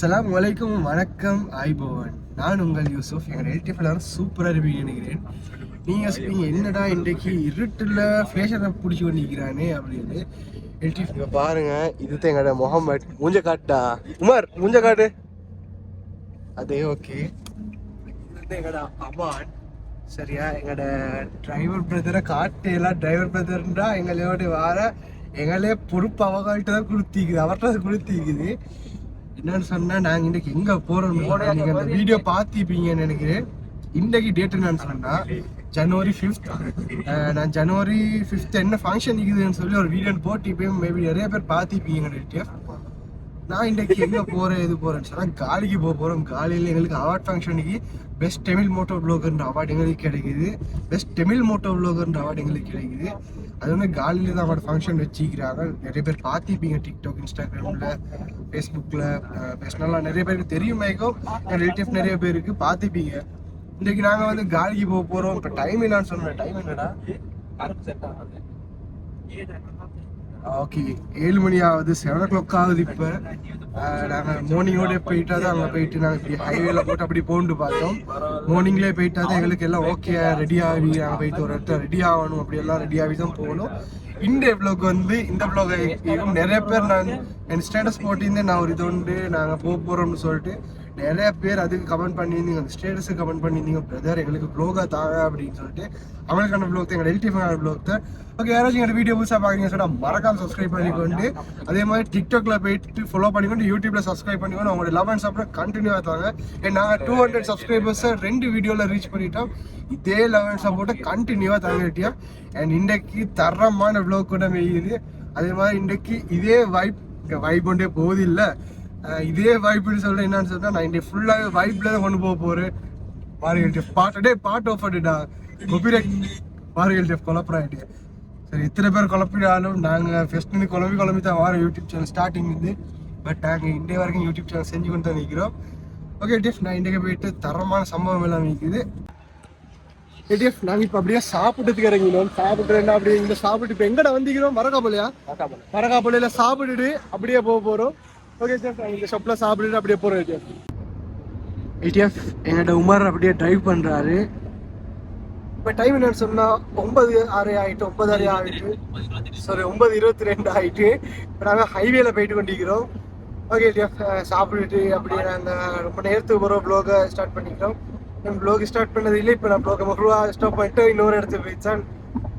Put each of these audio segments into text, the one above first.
அஸ்ஸலாமு அலைக்கும், வணக்கம், ஐபோவன். நான் உங்கள் யூசுப். எங்கள் எல்டிஎஃப் எல்லாரும் சூப்பராக இருப்பீங்க நினைக்கிறேன். நீங்கள் சொல்லுவீங்க என்னடா இன்றைக்கு இருட்டில் ஃபேஷனை பிடிச்சி கொண்டிருக்கிறானே அப்படின்னு. எல்டிஎஃப் இங்கே பாருங்க, இதுதான் எங்களோட முகமட். மூஞ்ச காட்டா உமர், மூஞ்ச காட்டு. அதே ஓகே. இதுதான் எங்களோட அமான். சரியா, எங்களோட டிரைவர் பிரதரை காட்டு. எல்லாம் டிரைவர் பிரதர்ன்றா எங்களோட வார எங்களே பொறுப்பு அவங்கள்ட்ட தான் கொடுத்திக்குது, அவர்கிட்ட தான் கொடுத்திக்குது. என்னன்னு சொன்னா, நாங்கள் இன்றைக்கு எங்கே போகிறோம் நீங்கள் அந்த வீடியோ பார்த்திப்பீங்கன்னு நினைக்கிறேன். இன்றைக்கு டேட் என்னன்னு சொன்னால் January 5th. நான் January 5th என்ன ஃபங்க்ஷன் இருக்குதுன்னு சொல்லி ஒரு வீடியோ போட்டு இப்போ மேபி நிறைய பேர் பார்த்திப்பீங்க டேட்டிஎஃப். நான் இன்றைக்கு எங்கே போகிறேன் எது போகிறேன்னு சொன்னால் காலிக்கு போகிறோம். காலையில் எங்களுக்கு அவார்ட் ஃபங்க்ஷனுக்கு பெஸ்ட் தமிழ் மோட்டோ வ்ளாகர்ன்ற அவார்டு எங்களுக்கு கிடைக்குது. பெஸ்ட் தமிழ் மோட்டோ வ்ளாகர்ன்ற அவார்டு எங்களுக்கு கிடைக்குது. அது வந்து காலையில் தான் அவார்டு ஃபங்க்ஷன் வச்சுக்கிறாங்க. நிறைய பேர் பார்த்திப்பீங்க டிக்டாக், இன்ஸ்டாகிராமில், ஃபேஸ்புக்கில், பர்சனலாக நிறைய பேருக்கு தெரியுமேக்கும். ரிலேட்டிவ் நிறைய பேருக்கு பார்த்திப்பீங்க. இன்றைக்கி நாங்கள் வந்து காலிக்கு போகிறோம். இப்போ டைம் என்னான்னு சொன்னேன். டைம் என்னடா? ஓகே, 7 மணி ஆகுது, 7 o'clock ஆகுது. இப்போ நாங்கள் மார்னிங்கோட போயிட்டா தான் அங்கே போயிட்டு நாங்கள் இப்படி ஹைவேல போட்டு அப்படி போண்டு பார்த்தோம். மார்னிங்லேயே போயிட்டா தான் எங்களுக்கு எல்லாம் ஓகே, ரெடி ஆகி நாங்கள் போயிட்டு ஒரு இடத்துல ரெடி ஆகணும். அப்படியெல்லாம் ரெடி ஆகி தான் போகணும். இந்த வ்ளாக் வந்து இந்த வ்ளாக் நிறைய பேர் நான் என் ஸ்டேட்டஸ் போட்டிருந்தேன். நான் ஒரு இது உண்டு நாங்கள் போகிறோம்னு சொல்லிட்டு நிறைய பேர் அதுக்கு கமெண்ட் பண்ணியிருந்தீங்க, அந்த ஸ்டேட்டஸுக்கு கமெண்ட் பண்ணியிருந்தீங்க, பிரதர் எங்களுக்கு வ்ளாகாக தாங்க அப்படின்னு சொல்லிட்டு. அவங்களுக்கான வ்ளாக் தான், எங்கள் எல்டிஎஃப்கான வ்ளாக் தான். ஓகே, யாராச்சும் எங்கள் வீடியோ புதுசாக பார்க்குறீங்க சொன்னால் மறக்காம சப்ஸ்கிரைப் பண்ணிக்கொண்டு, அதே மாதிரி டிக்டாக்ல போயிட்டு ஃபாலோ பண்ணிக்கொண்டு, யூடியூப்ல சப்ஸ்கிரைப் பண்ணிக்கொண்டு அவங்களோட லவ் அண்ட் சப்போர்ட் கண்டினியூ ஆகாங்க. நாங்கள் 200 சப்ஸ்கிரைபர்ஸை 2 வீடியோவில் ரீச் பண்ணிட்டோம். இதே லவ் அண்ட் சப்போர்ட்டை கண்டினியூவாக தாங்கிட்டியா. அண்ட் இன்றைக்கு தரமான வ்ளாக் கூட மெய்யுது. அதே மாதிரி இன்றைக்கு இதே வைப் கொண்டே போகுது இல்லை, இதே வைப்புன்னு சொல்ல என்னன்னு சொன்னா, நான் இன்றைக்கு ஃபுல்லாக வைப்ல தான் கொண்டு போகிறேன். பாருங்க பாட்டு ஆஃப் பண்ணிட்டா கொப்பிரைட். பாருங்க குழப்பறாயிட்டு. சரி, இத்தனை பேர் குழப்பிடாலும் நாங்கள் ஃபெஸ்ட்னு குழம்பி தான் வரோம் யூடியூப் சேனல் ஸ்டார்டிங் இருந்து. பட் நாங்கள் இன்றைய வரைக்கும் யூடியூப் சேனல் செஞ்சு கொண்டு தான் நிற்கிறோம். ஓகே டிஎஃப், நான் இன்றைக்கு போயிட்டு தரமான சம்பவம் எல்லாம் நிற்குது. டிஎஃப் நாங்கள் இப்போ அப்படியே சாப்பிட்டதுக்கு இறங்கினோம். சாப்பிட்டு அப்படியே இங்கே சாப்பிட்டு இப்போ எங்கடா வந்திக்கிறோம்? மரக்காப்பள்ளியில் சாப்பிட்டுட்டு அப்படியே போகிறோம். ஓகே சார், இந்த ஷாப்பில் சாப்பிட்டுட்டு அப்படியே போகிறோம். ஏடிஎஃப் எங்கள்கிட்ட உமர் அப்படியே டிரைவ் பண்ணுறாரு. இப்போ டைம் என்னன்னு சொன்னால் 9:06 ஆகிட்டு, 9:06 ஆகிட்டு, சாரி 9:22 ஆகிட்டு. இப்போ நாங்கள் ஹைவேல போயிட்டு கொண்டிருக்கிறோம். ஓகே டிஎஃப், சாப்பிட்டுட்டு அப்படியே நாங்கள் ரொம்ப நேரத்துக்கு போகிறோம். வ்ளாகை ஸ்டார்ட் பண்ணிக்கிறோம். நம்ம வ்ளாக் ஸ்டார்ட் பண்ணது இல்லை. இப்போ நான் வ்ளாகை ஸ்டாப் பண்ணிட்டு இன்னொரு இடத்துக்கு போயிட்டு தான்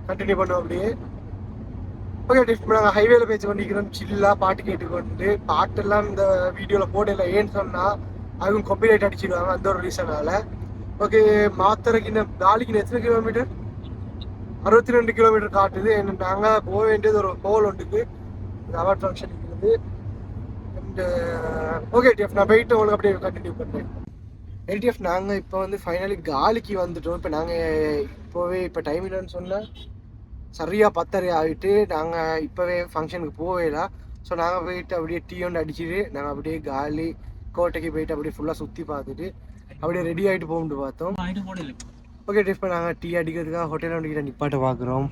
கண்டினியூ பண்ணுவோம் அப்படியே. ஓகே டிஃப், நாங்கள் ஹைவேல பேச்சு கொண்டிருக்கிறோம். சில்லாக பாட்டு கேட்டுக்கொண்டு, பாட்டெல்லாம் இந்த வீடியோவில் போடல. ஏன்னு சொன்னால் அதுவும் காப்பிரைட் அடிச்சிடுவாங்க, அந்த ஒரு ரீசனால. ஓகே, மாத்தரைக்கு நாளைக்கு எத்தனை கிலோமீட்டர்? 62 கிலோமீட்டர் காட்டுது. நாங்கள் போக வேண்டியது ஒரு ஹோல் ஒன்றுக்கு அவார்ட் ஃபங்க்ஷன் இருக்குது. அண்ட் ஓகே டிஎஃப், நான் போயிட்டு உங்களுக்கு அப்படியே கண்டினியூ பண்ணுறேன். எல்டிஎஃப் நாங்கள் இப்போ வந்து ஃபைனலி காலிக்கு வந்துட்டோம். இப்போ நாங்கள் இப்போவே இப்போ டைம் இல்லைன்னு சொன்னால் சரியாக 10:30 ஆகிட்டு. நாங்கள் இப்போவே ஃபங்க்ஷனுக்கு போவேல. ஸோ நாங்கள் போயிட்டு அப்படியே டீ ஒன்று அடிச்சுட்டு நாங்கள் அப்படியே காலி கோட்டைக்கு போயிட்டு அப்படியே ஃபுல்லாக சுற்றி பார்த்துட்டு அப்படியே ரெடி ஆகிட்டு போகும்னு பார்த்தோம். ஓகே டிஃப், இப்போ நாங்கள் டீ அடிக்கிறதுக்காக ஹோட்டலில் வந்துக்கிட்ட நிப்பாட்ட பார்க்குறோம்.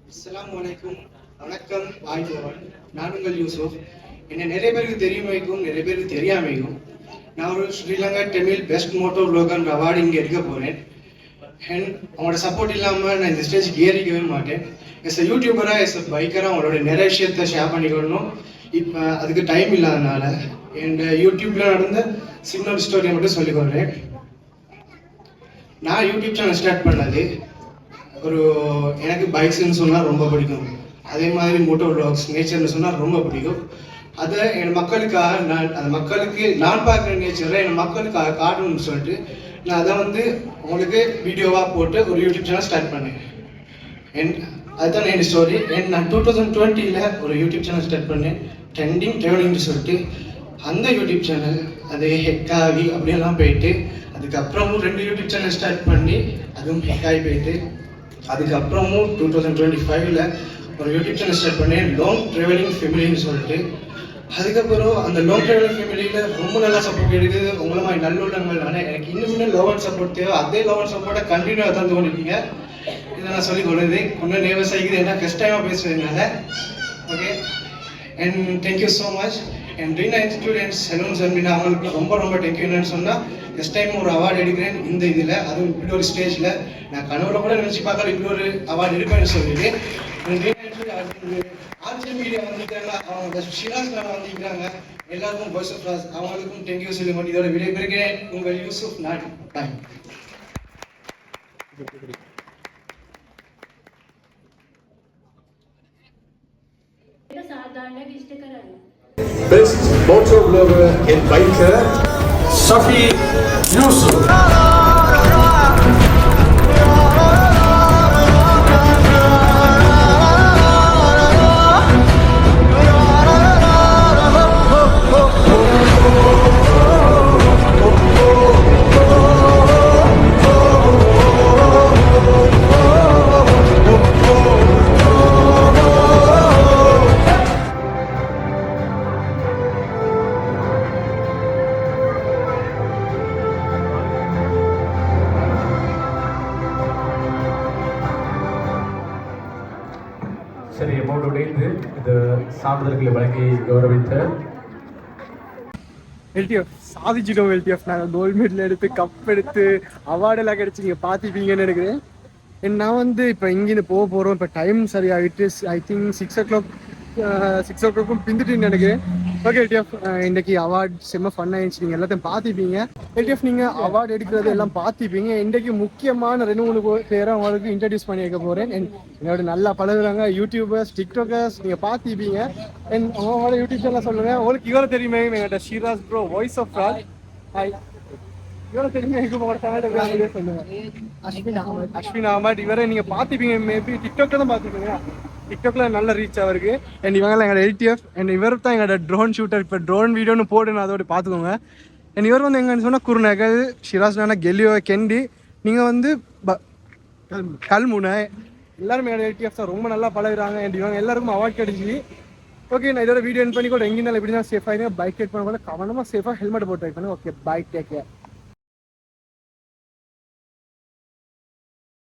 அஸ்ஸலாமு அலைக்கும், வணக்கம், ஐபோவன். நான் உங்கள் யூசுப். என்ன நிறைய பேருக்கு தெரியுமைக்கும், நிறைய பேருக்கு தெரியாமைக்கும். நான் ஒரு Sri Lanka Tamil best moto vlogger award இங்கே எடுக்க போகிறேன். அண்ட் அவங்களோட சப்போர்ட் இல்லாமல் நான் இந்த ஸ்டேஜுக்கு ஏறிக்கவே மாட்டேன். எஸ் அ யூடியூபராக, எஸ் அ பைக்கராக அவங்களோட நிறைய விஷயத்தை ஷேர் பண்ணிக்கணும். இப்போ அதுக்கு டைம் இல்லாதனால என் யூடியூப்பில் நடந்த சின்ன ஒரு ஸ்டோரியை மட்டும் சொல்லிக்கொள்கிறேன். நான் யூடியூப் சேனல் ஸ்டார்ட் பண்ணது எனக்கு பைக்ஸ்ன்னு சொன்னால் ரொம்ப பிடிக்கும். அதே மாதிரி மோட்டோ வ்ளாக்ஸ், நேச்சர்னு சொன்னால் ரொம்ப பிடிக்கும். அதை என் மக்களுக்காக நான் பார்க்குற நேச்சரை என் மக்களுக்காக காட்டணும்னு சொல்லிட்டு நான் அதை வந்து உங்களுக்கு வீடியோவாக போட்டு ஒரு யூடியூப் சேனல் ஸ்டார்ட் பண்ணேன். அதுதான் என் ஸ்டோரி. நான் 2020 ஒரு யூடியூப் சேனல் ஸ்டார்ட் பண்ணேன், ட்ரெண்டிங் ட்ராவலிங்னு சொல்லிட்டு. அந்த யூடியூப் சேனல் அது ஹெக்காகி அப்படியெல்லாம் போயிட்டு, அதுக்கப்புறமும் 2 யூடியூப் சேனல் ஸ்டார்ட் பண்ணி அதுவும் ஹெக்காகி போயிட்டு, அதுக்கப்புறமும் 2025 ஒரு யூடியூப் சேனல் ஸ்டார்ட் பண்ணேன், லாங் ட்ராவலிங் ஃபேமிலின்னு சொல்லிட்டு. அதுக்கப்புறம் அந்த லாங் ட்ராவலிங் ஃபேமிலியில் ரொம்ப நல்லா சப்போர்ட் எடுக்குது உங்களை மாதிரி நல்லுள்ளங்கள். ஆனால் எனக்கு இன்னும் லவ் அண்ட் சப்போர்ட் தேவை. அதே லவ் அண்ட் சப்போர்ட்டை கண்டினியூவாக தந்து கொண்டிருக்கீங்க. இதை நான் சொல்லி கொள்ளுது கொஞ்சம் நேர்வஸ் ஆகிக்குது, ஏன்னா கஷ்டமாக பேசுறதுனால. Okay, and thank you so much. And Reena students salon Sharmina அவங்களுக்கு ரொம்ப ரொம்ப தேங்க்யூ. என்னன்னு சொன்னால் ஃபஸ்ட் டைம் ஒரு அவார்டு எடுக்கிறேன் இந்த இதில், அதுவும் இப்படி ஒரு ஸ்டேஜில். நான் கனவுல கூட நினச்சி பார்க்கல இப்படி ஒரு அவார்டு எடுப்பேன்னு சொல்லிட்டு. ஆர்ஜி மீடியா வந்துட்டாங்க, அவங்க ஷிராஸ் மேடம் வந்துக்கிறாங்க. எல்லாருக்கும் வாய்ஸ் ஆஃப் ராஸ் அவங்களுக்கும் தேங்க்யூ சொல்லி மட்டும் இதோட விடைபெறுகிறேன். உங்கள் Yusuf not time. Best motor blower and biker, Safi Yusuf. சரி, அமௌண்ட் இணைந்து இந்த சான்றிதழ்களை வழங்கி கௌரவித்த எல்டிஎஃப் சாதிச்சிட்டோம். எல்டிஎஃப் நாங்கள் கோல்டு மெடல் எடுத்து கப் எடுத்து அவார்டெல்லாம் கிடைச்சி நீங்கள் பார்த்துப்பீங்கன்னு நினைக்கிறேன். நான் வந்து இப்போ இங்கேருந்து போக போகிறோம். இப்போ டைம் சரியாகிட்டு ஐ திங்க் 6 o'clock பிந்துட்டுன்னு நினைக்கிறேன். ஓகே எல்டிஎஃப், இன்றைக்கி அவார்ட் செம்ம ஃபன் ஆயிடுச்சு. நீங்கள் எல்லாத்தையும் பார்த்துப்பீங்க. எல்டிஎஃப் நீங்கள் அவார்டு எடுக்கிறது எல்லாம் பார்த்துப்பீங்க. இன்றைக்கு முக்கியமான 2-3 பேரை அவங்களுக்கு இன்ட்ரடியூஸ் பண்ணி வைக்க போகிறேன். என்னோட நல்லா பழகுறாங்க யூடியூபர்ஸ், டிக்டாக்கர்ஸ், நீங்கள் பார்த்துப்பீங்க. அவங்களோட யூடியூப் சேனல் சொல்லுங்கள். உங்களுக்கு இவரை தெரியுமே, எங்கள்கிட்ட ஷிராஸ் ப்ரோ, வாய்ஸ் ஆஃப் ராஸ். இவரை தெரியுமே, உங்களோட சேனல் சொல்லுங்கள். அஸ்வின் அஹமத். இவரை நீங்கள் பார்த்துப்பீங்க, மேபி டிக்டாக்ல தான் பார்த்துப்பீங்க. டிக்டாக்ல நல்ல ரீச் அவருக்கு. அண்ட் இவங்கெல்லாம் எங்களோட எல்டிஎஃப். அண்ட் இவர் தான் எங்களோட ட்ரோன் ஷூட்டர். இப்போ ட்ரோன் வீடியோன்னு போடுன்னு அதோட பார்த்துக்கோங்க. அண்ட் இவர் வந்து எங்கன்னு சொன்னால் குருநகல், ஷிராஸ் நானா, கெலியோ, கெண்டி. நீங்கள் வந்து கல்முனை எல்லாருமே எங்களோட எல்டிஎஃப் தான். ரொம்ப நல்லா பழகுறாங்க. அண்ட் இவங்க எல்லாருக்கும் அவார்ட் கிடைச்சி. ஓகே, நான் இதோட வீடியோ என் பண்ணி கூட எங்கேயும் இப்படி தான் சேஃபாக பைக் ரைட் பண்ண கூட கவனமாக சேஃபாக ஹெல்மெட் போட்டு வைக்கணும். Okay, bike take care.